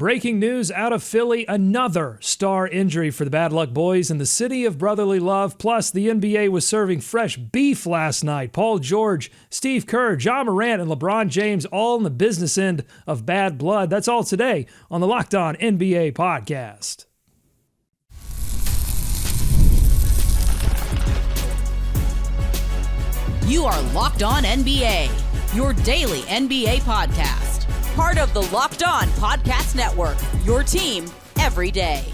Breaking news out of Philly, another star injury for the Bad Luck Boys in the city of brotherly love. Plus, the NBA was serving fresh beef last night. Paul George, Steve Kerr, Ja Morant, and LeBron James all in the business end of bad blood. That's all today on the Locked On NBA podcast. You are Locked On NBA, your daily NBA podcast. Part of the Locked On Podcast Network, your team every day.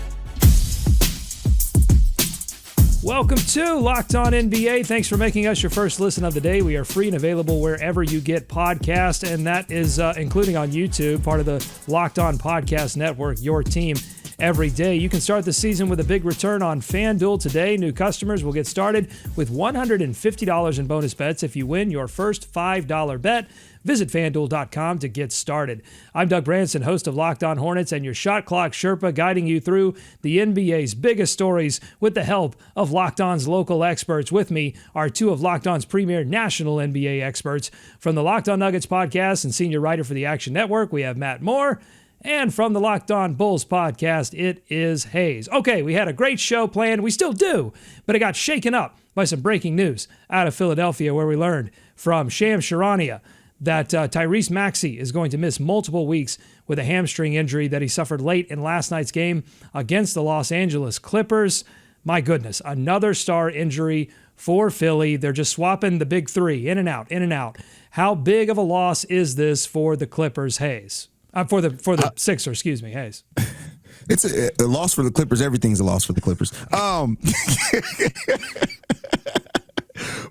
Welcome to Locked On NBA. Thanks for making us your first listen of the day. We are free and available wherever you get podcasts, and that is including on YouTube, part of the Locked On Podcast Network, your team every day. You can start the season with a big return on FanDuel today. New customers will get started with $150 in bonus bets if you win your first $5 bet. Visit FanDuel.com to get started. I'm Doug Branson, host of Locked On Hornets and your Shot Clock Sherpa, guiding you through the NBA's biggest stories with the help of Locked On's local experts. With me are two of Locked On's premier national NBA experts. From the Locked On Nuggets podcast and senior writer for the Action Network, we have Matt Moore. And from the Locked On Bulls podcast, it is Hayes. Okay, we had a great show planned. We still do, but it got shaken up by some breaking news out of Philadelphia, where we learned from Shams Charania that Tyrese Maxey is going to miss multiple weeks with a hamstring injury that he suffered late in last night's game against the Los Angeles Clippers. My goodness, another star injury for Philly. They're just swapping the big three in and out, in and out. How big of a loss is this for the Clippers, Hayes? For the Sixers, excuse me, Hayes. It's a loss for the Clippers. Everything's a loss for the Clippers.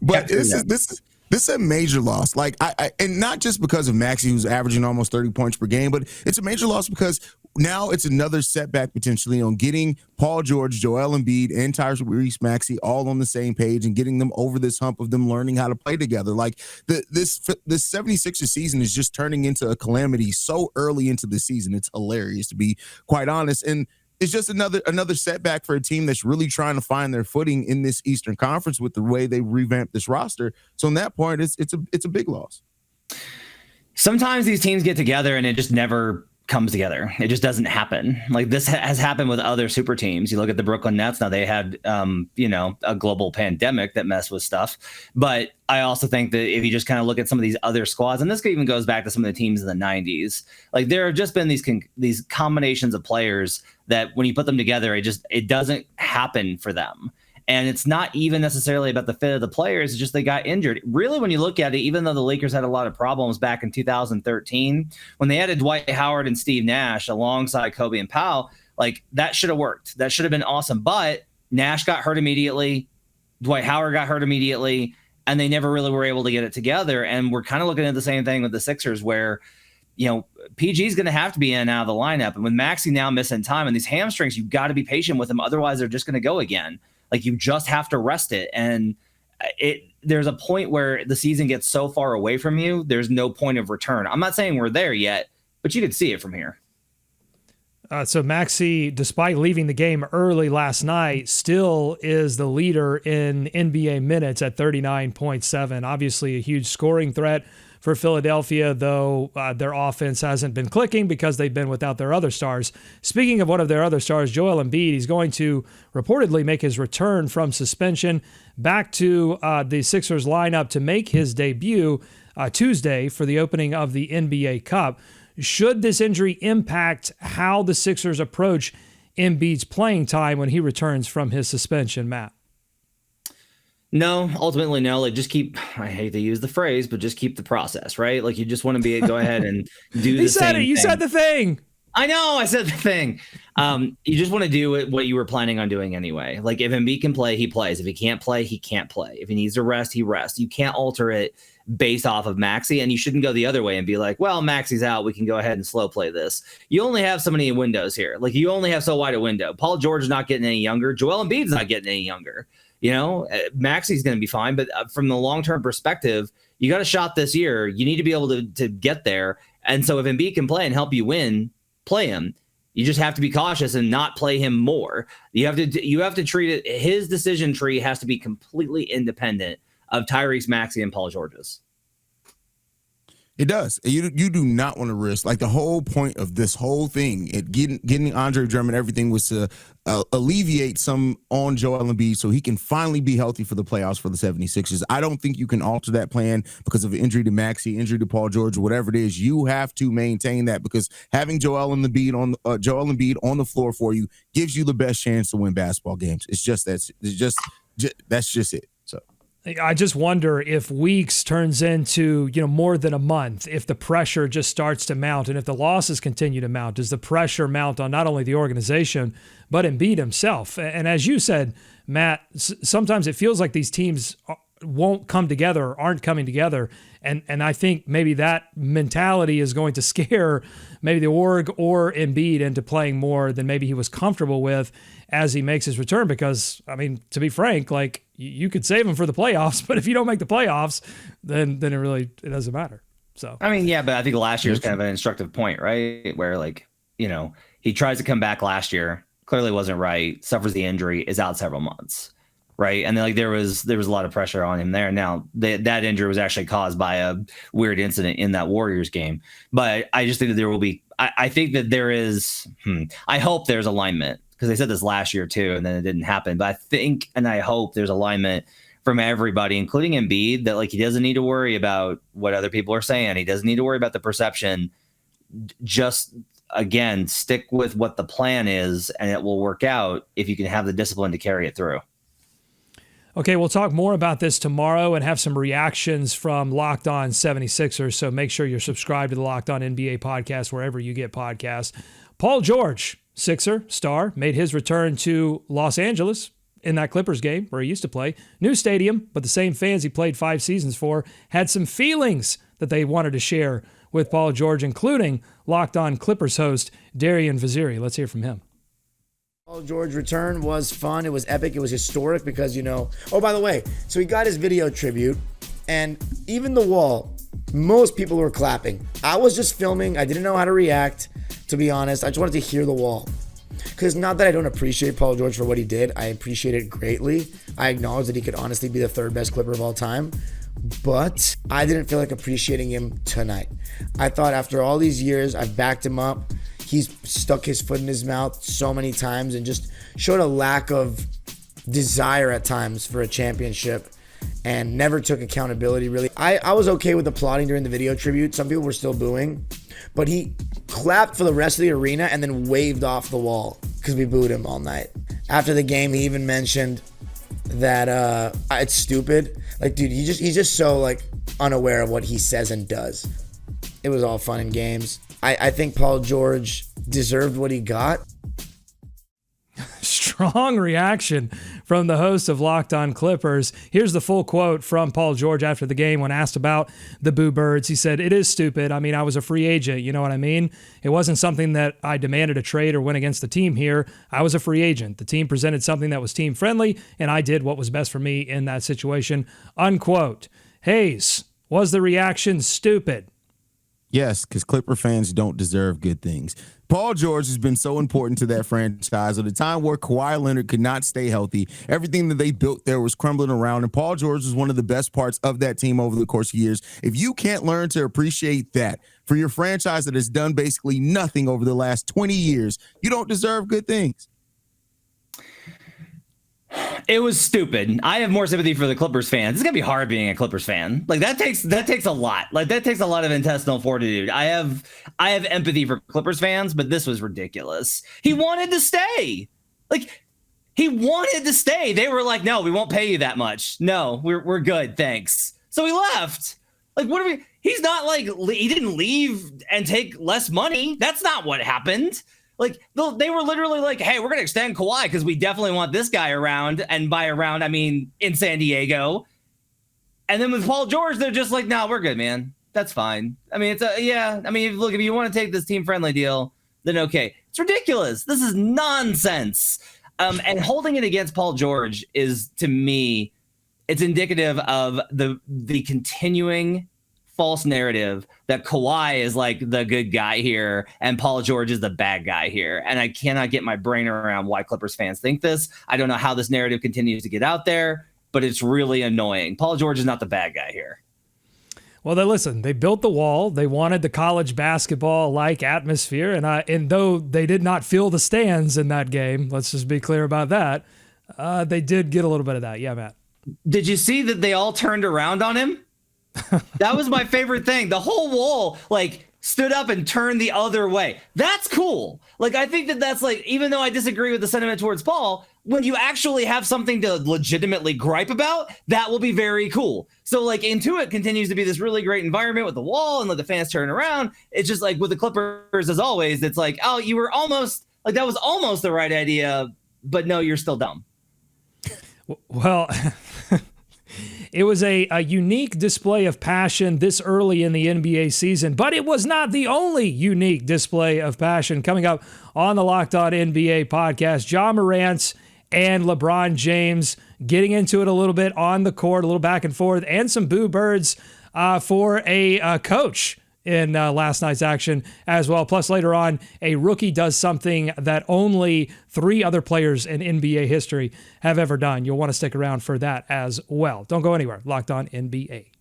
But this is a major loss. Like and not just because of Maxey, who's averaging almost 30 points per game, but it's a major loss because now it's another setback potentially on getting Paul George, Joel Embiid, and Tyrese Maxey all on the same page and getting them over this hump of them learning how to play together. Like this 76ers season is just turning into a calamity so early into the season. It's hilarious, to be quite honest. And it's just another setback for a team that's really trying to find their footing in this Eastern Conference with the way they revamped this roster. So on that point, it's a big loss. Sometimes these teams get together and it just never comes together. It just doesn't happen. Like this has happened with other super teams. You look at the Brooklyn Nets. Now they had, a global pandemic that messed with stuff. But I also think that if you just kind of look at some of these other squads, and this even goes back to some of the teams in the 90s, like there have just been these combinations of players that when you put them together, it doesn't happen for them. And it's not even necessarily about the fit of the players. It's just they got injured. Really, when you look at it, even though the Lakers had a lot of problems back in 2013, when they added Dwight Howard and Steve Nash alongside Kobe and Powell, like that should have worked. That should have been awesome. But Nash got hurt immediately. Dwight Howard got hurt immediately. And they never really were able to get it together. And we're kind of looking at the same thing with the Sixers where, PG is going to have to be in and out of the lineup. And with Maxey now missing time and these hamstrings, you've got to be patient with him. Otherwise, they're just going to go again. Like you just have to rest it. And there's a point where the season gets so far away from you, there's no point of return. I'm not saying we're there yet, but you could see it from here. So Maxey, despite leaving the game early last night, still is the leader in NBA minutes at 39.7. Obviously a huge scoring threat for Philadelphia, though their offense hasn't been clicking because they've been without their other stars. Speaking of one of their other stars, Joel Embiid, he's going to reportedly make his return from suspension back to the Sixers lineup to make his debut Tuesday for the opening of the NBA Cup. Should this injury impact how the Sixers approach Embiid's playing time when he returns from his suspension, Matt? No, ultimately no. Like just keep, I hate to use the phrase, but just keep the process, right? Like you just want to go ahead and do the same thing. You said the thing. I know, I said the thing. You just want to do what you were planning on doing anyway. Like if Embiid can play, he plays. If he can't play, he can't play. If he needs to rest, he rests. You can't alter it based off of Maxey, and you shouldn't go the other way and be like, well, Maxey's out, we can go ahead and slow play this. You only have so many windows here. Like you only have so wide a window. Paul George is not getting any younger. Joel Embiid's not getting any younger. Maxey's going to be fine, but from the long-term perspective, you got a shot this year. You need to be able to get there. And so if Embiid can play and help you win, play him. You just have to be cautious and not play him more. You have to treat it. His decision tree has to be completely independent of Tyrese Maxey and Paul George's. It does. You do not want to risk, like, the whole point of this whole thing, getting Andre Drummond, everything was to alleviate some on Joel Embiid so he can finally be healthy for the playoffs for the 76ers. I don't think you can alter that plan because of injury to Maxey, injury to Paul George, whatever it is. You have to maintain that because having Joel Embiid on the floor for you gives you the best chance to win basketball games. That's just it. So I just wonder if weeks turns into, more than a month, if the pressure just starts to mount, and if the losses continue to mount, does the pressure mount on not only the organization, but Embiid himself? And as you said, Matt, sometimes it feels like these teams won't come together, aren't coming together. And I think maybe that mentality is going to scare maybe the org or Embiid into playing more than maybe he was comfortable with as he makes his return. Because, I mean, to be frank, like, you could save him for the playoffs, but if you don't make the playoffs, then it doesn't matter. So, I mean, yeah, but I think last year is kind of an instructive point, right? Where, like, he tries to come back last year, clearly wasn't right, suffers the injury, is out several months. Right. And then, like, there was a lot of pressure on him there. Now that injury was actually caused by a weird incident in that Warriors game. But I just think that there will be, I think that there is, I hope there's alignment, because they said this last year too, and then it didn't happen. But I think, and I hope there's alignment from everybody, including Embiid, that, like, he doesn't need to worry about what other people are saying. He doesn't need to worry about the perception. Just, again, stick with what the plan is, and it will work out if you can have the discipline to carry it through. Okay, we'll talk more about this tomorrow and have some reactions from Locked On 76ers, so make sure you're subscribed to the Locked On NBA podcast wherever you get podcasts. Paul George, Sixer, star, made his return to Los Angeles in that Clippers game where he used to play. New stadium, but the same fans he played 5 seasons for had some feelings that they wanted to share with Paul George, including Locked On Clippers host Darian Vaziri. Let's hear from him. Paul George return was fun. It was epic. It was historic because, oh, by the way, so he got his video tribute, and even the wall, most people were clapping. I was just filming. I didn't know how to react, to be honest. I just wanted to hear the wall. Because not that I don't appreciate Paul George for what he did. I appreciate it greatly. I acknowledge that he could honestly be the 3rd best Clipper of all time. But I didn't feel like appreciating him tonight. I thought after all these years, I've backed him up. He's stuck his foot in his mouth so many times and just showed a lack of desire at times for a championship and never took accountability, really. I was okay with applauding during the video tribute. Some people were still booing, but he clapped for the rest of the arena and then waved off the wall because we booed him all night. After the game, he even mentioned that it's stupid. Like, dude, he's just so, like, unaware of what he says and does. It was all fun and games. I think Paul George deserved what he got. Strong reaction from the host of Locked On Clippers. Here's the full quote from Paul George after the game when asked about the Boo Birds. He said, "It is stupid. I mean, I was a free agent. You know what I mean? It wasn't something that I demanded a trade or went against the team here. I was a free agent. The team presented something that was team friendly, and I did what was best for me in that situation." Unquote. Hayes, was the reaction stupid? Yes, because Clipper fans don't deserve good things. Paul George has been so important to that franchise. At a time where Kawhi Leonard could not stay healthy, everything that they built there was crumbling around, and Paul George was one of the best parts of that team over the course of years. If you can't learn to appreciate that for your franchise that has done basically nothing over the last 20 years, you don't deserve good things. It was stupid. I have more sympathy for the Clippers fans. It's gonna be hard being a Clippers fan. Like, that takes a lot. Like, that takes a lot of intestinal fortitude. I have empathy for Clippers fans, but this was ridiculous. He wanted to stay. Like, he wanted to stay. They were like, "No, we won't pay you that much. No, we're good, thanks." So he left. Like, what are we? He's not like, he didn't leave and take less money. That's not what happened. Like, they were literally like, "Hey, we're going to extend Kawhi because we definitely want this guy around." And by around, I mean in San Diego. And then with Paul George, they're just like, "No, we're good, man. That's fine." I mean, I mean, look, if you want to take this team-friendly deal, then okay. It's ridiculous. This is nonsense. And holding it against Paul George is, to me, it's indicative of the continuing false narrative that Kawhi is like the good guy here and Paul George is the bad guy here. And I cannot get my brain around why Clippers fans think this. I don't know how this narrative continues to get out there, but it's really annoying. Paul George is not the bad guy here. Well, they built the wall. They wanted the college basketball-like atmosphere, and though they did not fill the stands in that game, let's just be clear about that, they did get a little bit of that. Yeah, Matt. Did you see that they all turned around on him? That was my favorite thing. The whole wall, stood up and turned the other way. That's cool. I think that's even though I disagree with the sentiment towards Paul, when you actually have something to legitimately gripe about, that will be very cool. So Intuit continues to be this really great environment with the wall and the fans turn around. It's just with the Clippers, as always, it's oh, you were almost that was almost the right idea, but no, you're still dumb. Well, it was a unique display of passion this early in the NBA season, but it was not the only unique display of passion. Coming up on the Locked On NBA podcast, Ja Morant and LeBron James getting into it a little bit on the court, a little back and forth, and some boo birds for a coach in last night's action as well. Plus, later on, a rookie does something that only 3 other players in NBA history have ever done. You'll want to stick around for that as well. Don't go anywhere. Locked On NBA.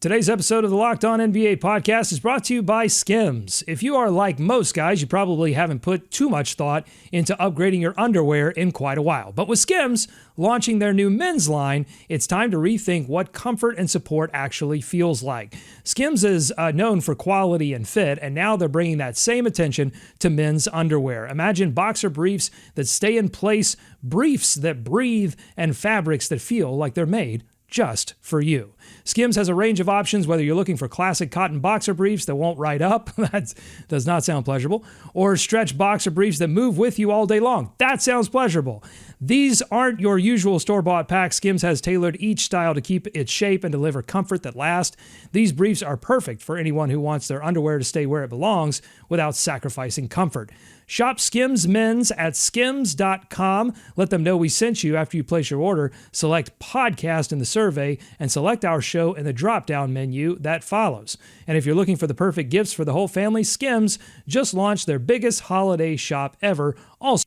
Today's episode of the Locked On NBA podcast is brought to you by Skims. If you are like most guys, you probably haven't put too much thought into upgrading your underwear in quite a while. But with Skims launching their new men's line, it's time to rethink what comfort and support actually feels like. Skims is known for quality and fit, and now they're bringing that same attention to men's underwear. Imagine boxer briefs that stay in place, briefs that breathe, and fabrics that feel like they're made just for you. Skims has a range of options, whether you're looking for classic cotton boxer briefs that won't ride up, that does not sound pleasurable, or stretch boxer briefs that move with you all day long. That sounds pleasurable. These aren't your usual store-bought packs. Skims has tailored each style to keep its shape and deliver comfort that lasts. These briefs are perfect for anyone who wants their underwear to stay where it belongs without sacrificing comfort. Shop Skims Men's at skims.com. Let them know we sent you after you place your order. Select podcast in the survey and select our show in the drop-down menu that follows. And if you're looking for the perfect gifts for the whole family, Skims just launched their biggest holiday shop ever. Also,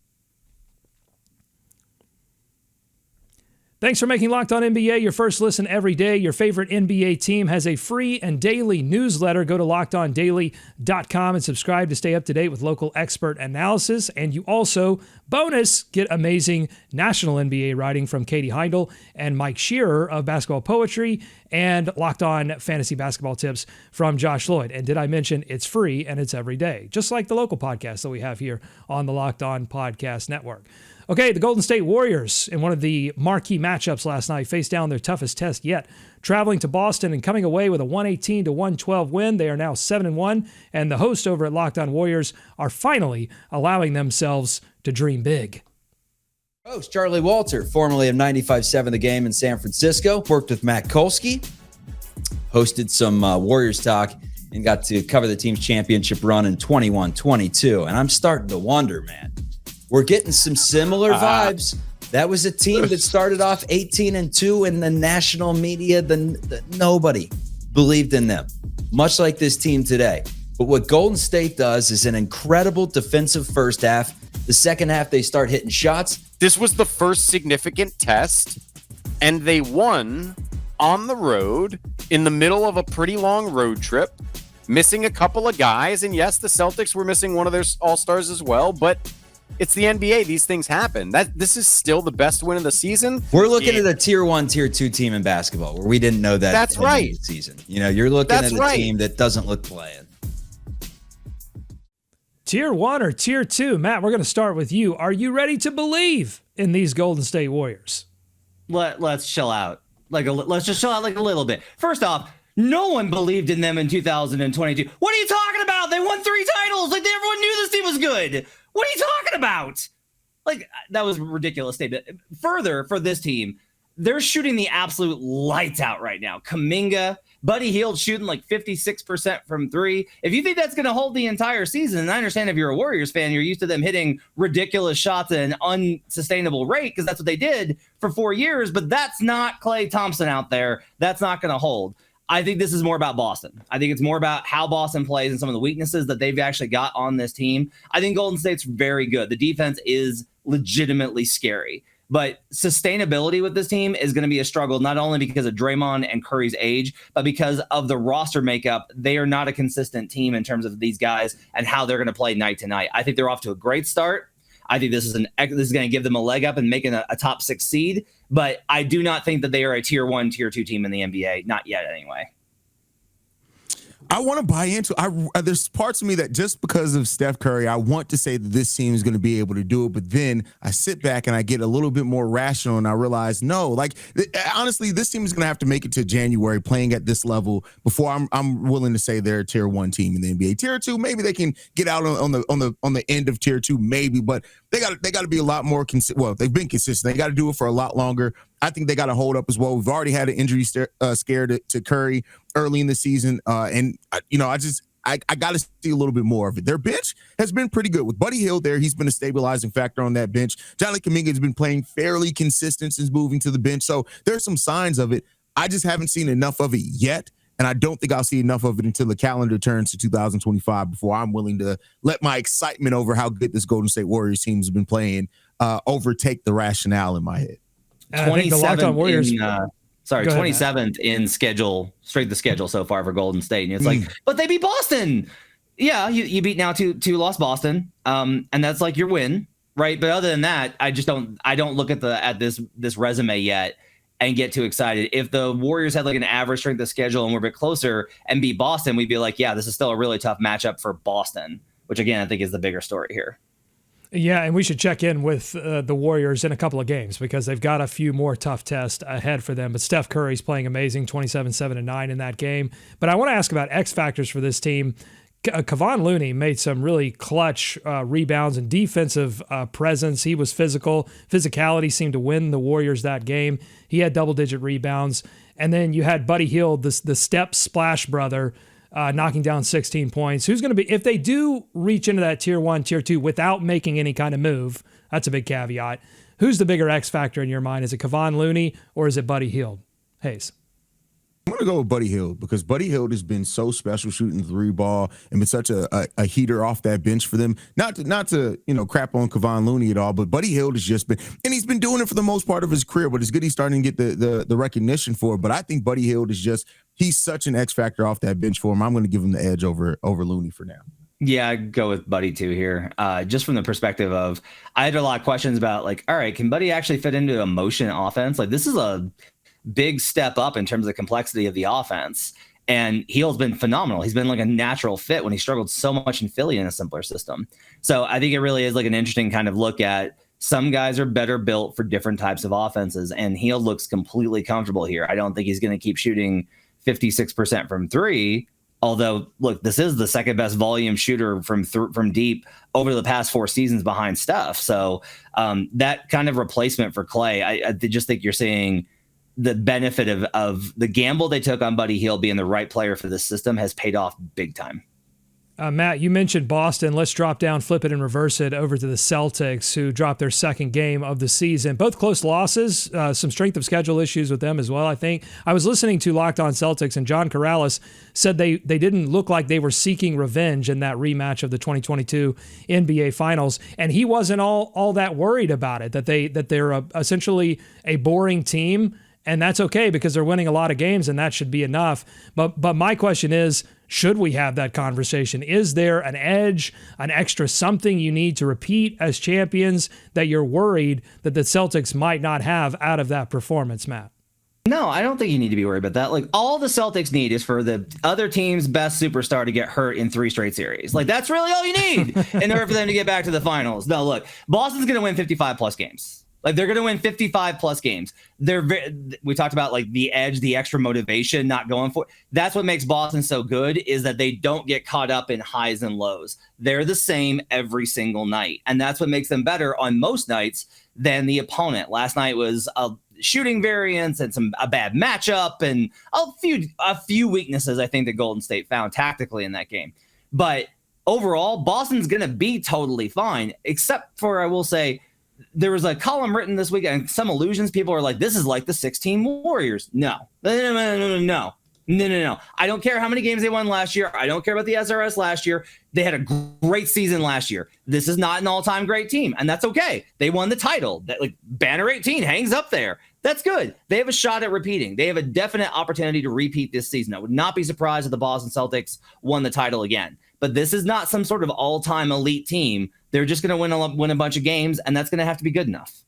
thanks for making Locked On NBA your first listen every day. Your favorite NBA team has a free and daily newsletter. Go to lockedondaily.com and subscribe to stay up to date with local expert analysis. And you also, bonus, get amazing national NBA writing from Katie Heindel and Mike Shearer of Basketball Poetry, and Locked On Fantasy Basketball Tips from Josh Lloyd. And did I mention it's free and it's every day, just like the local podcast that we have here on the Locked On Podcast Network. Okay, the Golden State Warriors, in one of the marquee matchups last night, faced down their toughest test yet. Traveling to Boston and coming away with a 118-112 win, they are now 7-1, and the hosts over at Locked On Warriors are finally allowing themselves to dream big. Host Charlie Walter, formerly of 95.7 The Game in San Francisco, worked with Matt Kolsky, hosted some Warriors talk, and got to cover the team's championship run in 21-22. And I'm starting to wonder, man. We're getting some similar vibes. That was a team that started off 18-2 in the national media. Nobody believed in them, much like this team today. But what Golden State does is an incredible defensive first half. The second half, they start hitting shots. This was the first significant test, and they won on the road in the middle of a pretty long road trip, missing a couple of guys. And yes, the Celtics were missing one of their all-stars as well, but it's the NBA. These things happen. This is still the best win of the season. We're looking at a tier 1, tier 2 team in basketball where we didn't know that. That's right. Season. You're looking at a team that doesn't look playing. Tier 1 or Tier 2? Matt, we're going to start with you. Are you ready to believe in these Golden State Warriors? Let's chill out. Let's just chill out a little bit. First off, no one believed in them in 2022. What are you talking about? They won 3 titles. Everyone knew this team was good. What are you talking about? That was a ridiculous statement. Further, for this team, they're shooting the absolute lights out right now. Kuminga, Buddy Hield shooting 56% from 3. If you think that's going to hold the entire season, and I understand if you're a Warriors fan, you're used to them hitting ridiculous shots at an unsustainable rate because that's what they did for 4 years, but that's not Klay Thompson out there. That's not going to hold. I think this is more about Boston. I think it's more about how Boston plays and some of the weaknesses that they've actually got on this team. I think Golden State's very good. The defense is legitimately scary. But sustainability with this team is going to be a struggle, not only because of Draymond and Curry's age, but because of the roster makeup. They are not a consistent team in terms of these guys and how they're going to play night to night. I think they're off to a great start. I think this is going to give them a leg up and making a top 6 seed. But I do not think that they are a tier 1, tier 2 team in the NBA. Not yet, anyway. I want to buy into. There's parts of me that just because of Steph Curry, I want to say that this team is going to be able to do it. But then I sit back and I get a little bit more rational, and I realize no. Like honestly, this team is going to have to make it to January playing at this level before I'm willing to say they're a tier 1 team in the NBA. Tier 2, maybe they can get out on the end of tier 2, maybe, but they got to be a lot more well, they've been consistent. They got to do it for a lot longer. I think they got to hold up as well. We've already had an injury scare to Curry early in the season. I got to see a little bit more of it. Their bench has been pretty good. With Buddy Hield there, he's been a stabilizing factor on that bench. Johnny Kuminga has been playing fairly consistent since moving to the bench. So there's some signs of it. I just haven't seen enough of it yet. And I don't think I'll see enough of it until the calendar turns to 2025 before I'm willing to let my excitement over how good this Golden State Warriors team has been playing overtake the rationale in my head. 27th Warriors. 27th in schedule, straight the schedule so far for Golden State. And it's like, but they beat Boston. Yeah, you beat now two lost Boston. And that's like your win, right? But other than that, I don't look at this resume yet and get too excited. If the Warriors had like an average strength of schedule and we're a bit closer and beat Boston, we'd be like, yeah, this is still a really tough matchup for Boston, which again, I think is the bigger story here. Yeah, and we should check in with the Warriors in a couple of games because they've got a few more tough tests ahead for them. But Steph Curry's playing amazing, 27, 7, and 9 in that game. But I want to ask about X factors for this team. Kevon Looney made some really clutch rebounds and defensive presence. He was physical. Physicality seemed to win the Warriors that game. He had double-digit rebounds. And then you had Buddy Hield, the step splash brother, knocking down 16 points. Who's going to be, if they do reach into that tier 1, tier 2 without making any kind of move, that's a big caveat. Who's the bigger X factor in your mind? Is it Kevon Looney or is it Buddy Hield? Hayes. I'm going to go with Buddy Hield because Buddy Hield has been so special shooting the 3 ball and been such a heater off that bench for them. Not to crap on Kevon Looney at all, but Buddy Hield has just been, and he's been doing it for the most part of his career, but it's good he's starting to get the recognition for it. But I think Buddy Hield is he's such an X factor off that bench for him. I'm going to give him the edge over Looney for now. Yeah, I'd go with Buddy too here. Just from the perspective of, I had a lot of questions about like, all right, can Buddy actually fit into a motion offense? Like this is a big step up in terms of the complexity of the offense. And Hield's been phenomenal. He's been like a natural fit when he struggled so much in Philly in a simpler system. So I think it really is like an interesting kind of look at some guys are better built for different types of offenses. And Hield looks completely comfortable here. I don't think he's going to keep shooting 56% from 3. Although, look, this is the second best volume shooter from deep over the past 4 seasons behind Steph. So that kind of replacement for Clay, I just think you're seeing the benefit of the gamble they took on Buddy Hield being the right player for this system has paid off big time. Matt, you mentioned Boston. Let's drop down, flip it, and reverse it over to the Celtics, who dropped their second game of the season. Both close losses, some strength of schedule issues with them as well, I think. I was listening to Locked On Celtics, and John Corrales said they didn't look like they were seeking revenge in that rematch of the 2022 NBA Finals, and he wasn't all that worried about it, that they're essentially a boring team, and that's okay because they're winning a lot of games, and that should be enough. But my question is, should we have that conversation? Is there an edge, an extra something you need to repeat as champions that you're worried that the Celtics might not have out of that performance, Matt? No, I don't think you need to be worried about that. Like, all the Celtics need is for the other team's best superstar to get hurt in 3 straight series. Like, that's really all you need in order for them to get back to the finals. No, look, Boston's going to win 55 plus games. Like, they're going to win 55 plus games. We talked about like the edge, the extra motivation, not going for it. That's what makes Boston so good, is that they don't get caught up in highs and lows. They're the same every single night. And that's what makes them better on most nights than the opponent. Last night was a shooting variance and a bad matchup and a few weaknesses I think that Golden State found tactically in that game. But overall, Boston's going to be totally fine, except for, I will say, there was a column written this week and some illusions. People are like, this is like the 16 Warriors. No. No. I don't care how many games they won last year. I don't care about the SRS last year. They had a great season last year. This is not an all-time great team, and that's okay. They won the title. That, like, banner 18 hangs up there. That's good. They have a shot at repeating. They have a definite opportunity to repeat this season. I would not be surprised if the Boston Celtics won the title again. But this is not some sort of all-time elite team. They're just going to win a bunch of games, and that's going to have to be good enough.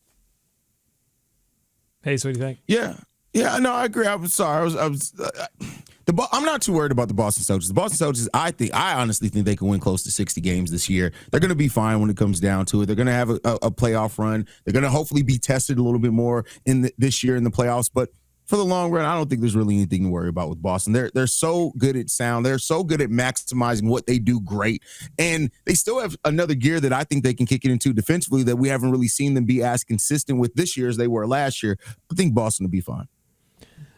Hey, so what do you think? Yeah, no, I agree. I'm sorry. I'm not too worried about the Boston Celtics. The Boston Celtics, I honestly think they can win close to 60 games this year. They're going to be fine when it comes down to it. They're going to have a playoff run. They're going to hopefully be tested a little bit more this year in the playoffs. But for the long run, I don't think there's really anything to worry about with Boston. They're so good at sound. They're so good at maximizing what they do great. And they still have another gear that I think they can kick it into defensively that we haven't really seen them be as consistent with this year as they were last year. I think Boston will be fine.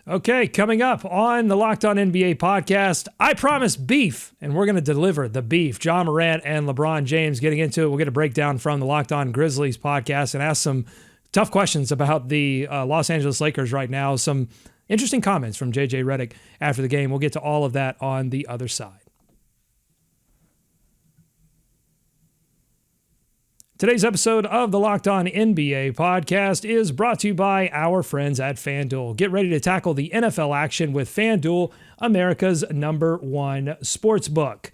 Okay, coming up on the Locked On NBA podcast, I promise beef, and we're going to deliver the beef. John Morant and LeBron James getting into it. We'll get a breakdown from the Locked On Grizzlies podcast and ask some tough questions about the Los Angeles Lakers right now. Some interesting comments from JJ Redick after the game. We'll get to all of that on the other side. Today's episode of the Locked On NBA podcast is brought to you by our friends at FanDuel. Get ready to tackle the NFL action with FanDuel, America's #1 sportsbook.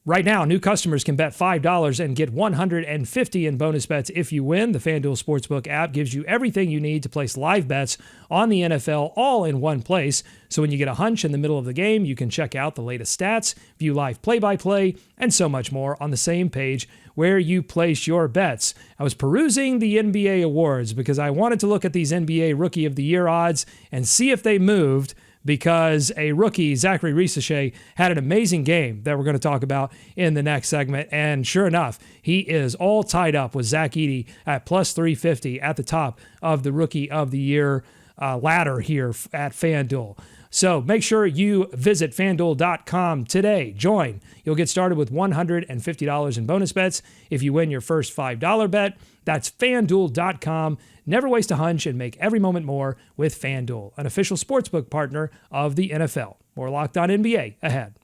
Right now, new customers can bet $5 and get $150 in bonus bets if you win. The FanDuel Sportsbook app gives you everything you need to place live bets on the NFL all in one place. So when you get a hunch in the middle of the game, you can check out the latest stats, view live play-by-play, and so much more on the same page where you place your bets. I was perusing the NBA awards because I wanted to look at these NBA Rookie of the Year odds and see if they moved, because a rookie, Zachary Risache, had an amazing game that we're going to talk about in the next segment. And sure enough, he is all tied up with Zach Edey at plus 350 at the top of the Rookie of the Year ladder here at FanDuel. So make sure you visit FanDuel.com today. Join. You'll get started with $150 in bonus bets if you win your first $5 bet. That's FanDuel.com. Never waste a hunch and make every moment more with FanDuel, an official sportsbook partner of the NFL. More Locked On NBA ahead.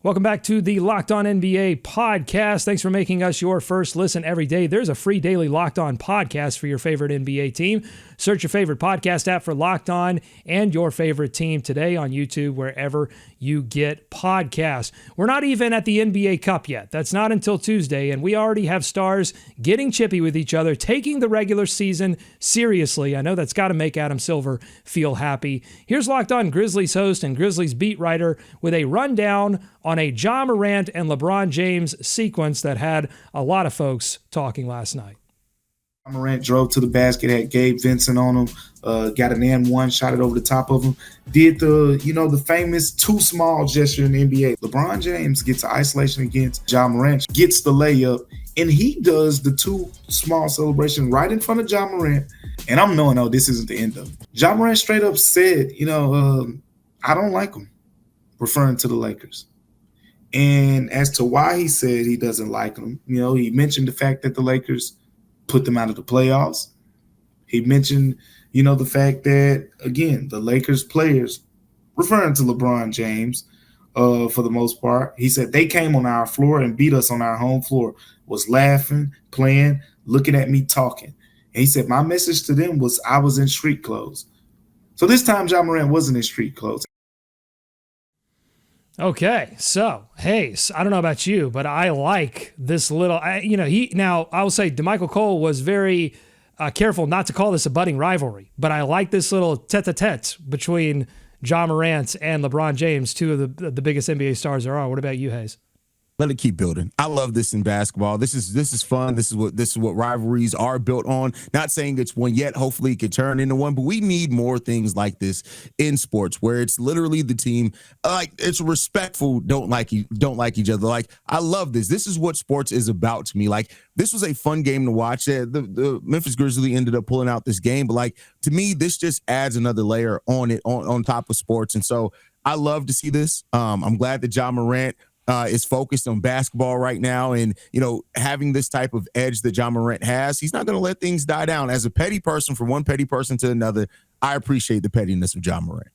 Welcome back to the Locked On NBA podcast. Thanks for making us your first listen every day. There's a free daily Locked On podcast for your favorite NBA team. Search your favorite podcast app for Locked On and your favorite team today on YouTube, wherever you get podcasts. We're not even at the NBA Cup yet. That's not until Tuesday, and we already have stars getting chippy with each other, taking the regular season seriously. I know that's got to make Adam Silver feel happy. Here's Locked On Grizzlies host and Grizzlies beat writer with a rundown on a John Morant and LeBron James sequence that had a lot of folks talking last night. Morant drove to the basket, had Gabe Vincent on him, got an and one, shot it over the top of him, did the famous too small gesture in the NBA. LeBron James gets isolation against John Morant, gets the layup, and he does the too small celebration right in front of John Morant. And I'm knowing, this isn't the end of it. John Morant straight up said, I don't like him, referring to the Lakers. And as to why he said he doesn't like them, he mentioned the fact that the Lakers put them out of the playoffs. He mentioned, the fact that, again, the Lakers players, referring to LeBron James for the most part, he said they came on our floor and beat us on our home floor, was laughing, playing, looking at me, talking. And he said, my message to them was I was in street clothes. So this time, John Morant wasn't in street clothes. Okay, so, hey, I don't know about you, but I like this little, I will say DeMichael Cole was very careful not to call this a budding rivalry, but I like this little tete-a-tete between John Morant and LeBron James, two of the biggest NBA stars there are. What about you, Hayes? Let it keep building. I love this in basketball. This is fun. This is what rivalries are built on. Not saying it's one yet. Hopefully it could turn into one, but we need more things like this in sports where it's literally the team, like it's respectful, don't like each other. Like, I love this. This is what sports is about to me. Like, this was a fun game to watch. The Memphis Grizzlies ended up pulling out this game, but like, to me, this just adds another layer on it, on top of sports. And so I love to see this. I'm glad that John Morant is focused on basketball right now. And, having this type of edge that Ja Morant has, he's not going to let things die down. As a petty person, from one petty person to another, I appreciate the pettiness of Ja Morant.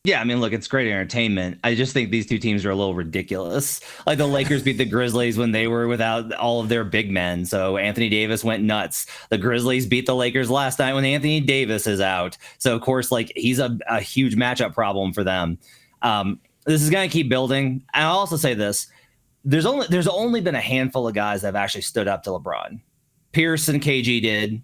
Yeah, I mean, look, it's great entertainment. I just think these two teams are a little ridiculous. Like the Lakers beat the Grizzlies when they were without all of their big men. So Anthony Davis went nuts. The Grizzlies beat the Lakers last night when Anthony Davis is out. So, of course, he's a huge matchup problem for them. This is going to keep building. And I'll also say this. There's only been a handful of guys that have actually stood up to LeBron. Pierce and KG did.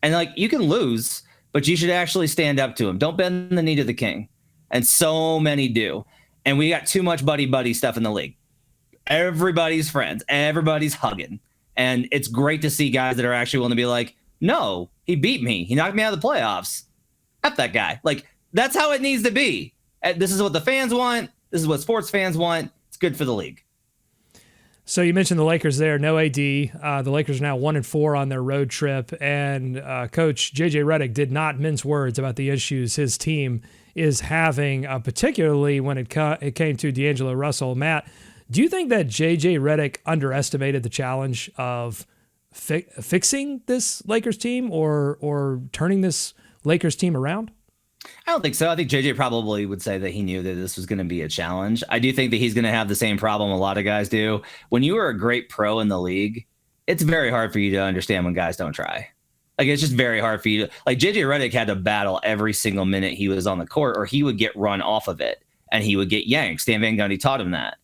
And, you can lose, but you should actually stand up to him. Don't bend the knee to the king. And so many do. And we got too much buddy stuff in the league. Everybody's friends. Everybody's hugging. And it's great to see guys that are actually willing to be like, no, he beat me. He knocked me out of the playoffs. F that guy. That's how it needs to be. This is what the fans want. This is what sports fans want. It's good for the league. So you mentioned the Lakers there, no AD. The Lakers are now 1-4 on their road trip. And Coach J.J. Redick did not mince words about the issues his team is having, particularly when it came to D'Angelo Russell. Matt, do you think that J.J. Redick underestimated the challenge of fixing this Lakers team or turning this Lakers team around? I don't think so. I think JJ probably would say that he knew that this was going to be a challenge. I do think that he's going to have the same problem a lot of guys do. When you are a great pro in the league, it's very hard for you to understand when guys don't try. It's just very hard for you to, JJ Redick had to battle every single minute he was on the court, or he would get run off of it and he would get yanked. Stan Van Gundy taught him that.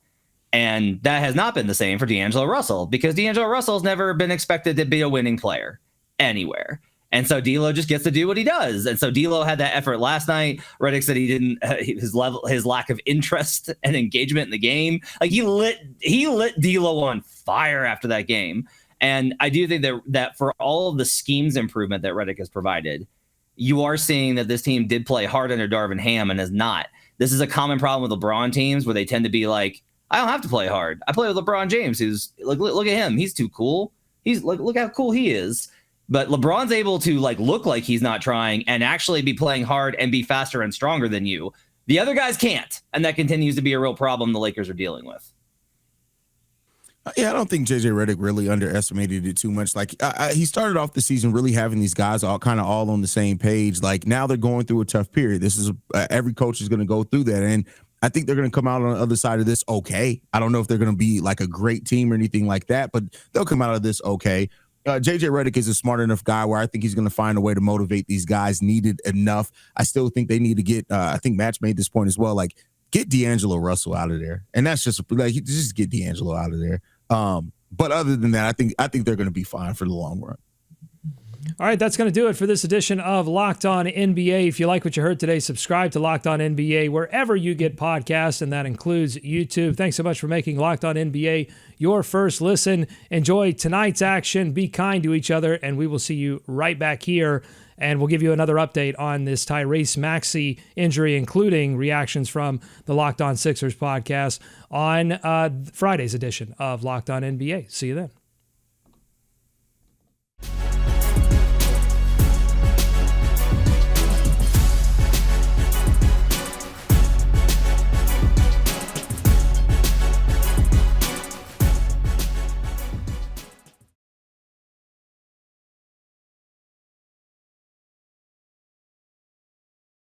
And that has not been the same for D'Angelo Russell, because D'Angelo Russell's never been expected to be a winning player anywhere. And so D'Lo just gets to do what he does. And so D'Lo had that effort last night. Redick said he didn't, his lack of interest and engagement in the game. He lit D'Lo on fire after that game. And I do think that for all of the schemes improvement that Redick has provided, you are seeing that this team did play hard under Darvin Ham and is not. This is a common problem with LeBron teams where they tend to be like, I don't have to play hard. I play with LeBron James, who's look at him. He's too cool. He's look how cool he is. But LeBron's able to look like he's not trying and actually be playing hard and be faster and stronger than you. The other guys can't. And that continues to be a real problem the Lakers are dealing with. Yeah, I don't think J.J. Redick really underestimated it too much. He started off the season really having these guys all on the same page. Now they're going through a tough period. This is every coach is going to go through that. And I think they're going to come out on the other side of this okay. I don't know if they're going to be a great team or anything like that, but they'll come out of this okay. J.J. Redick is a smart enough guy where I think he's going to find a way to motivate these guys needed enough. I still think they need to get, I think Match made this point as well, get D'Angelo Russell out of there. And that's just get D'Angelo out of there. But other than that, I think they're going to be fine for the long run. All right, that's going to do it for this edition of Locked On NBA. If you like what you heard today, subscribe to Locked On NBA wherever you get podcasts, and that includes YouTube. Thanks so much for making Locked On NBA your first listen. Enjoy tonight's action. Be kind to each other, and we will see you right back here. And we'll give you another update on this Tyrese Maxey injury, including reactions from the Locked On Sixers podcast on Friday's edition of Locked On NBA. See you then.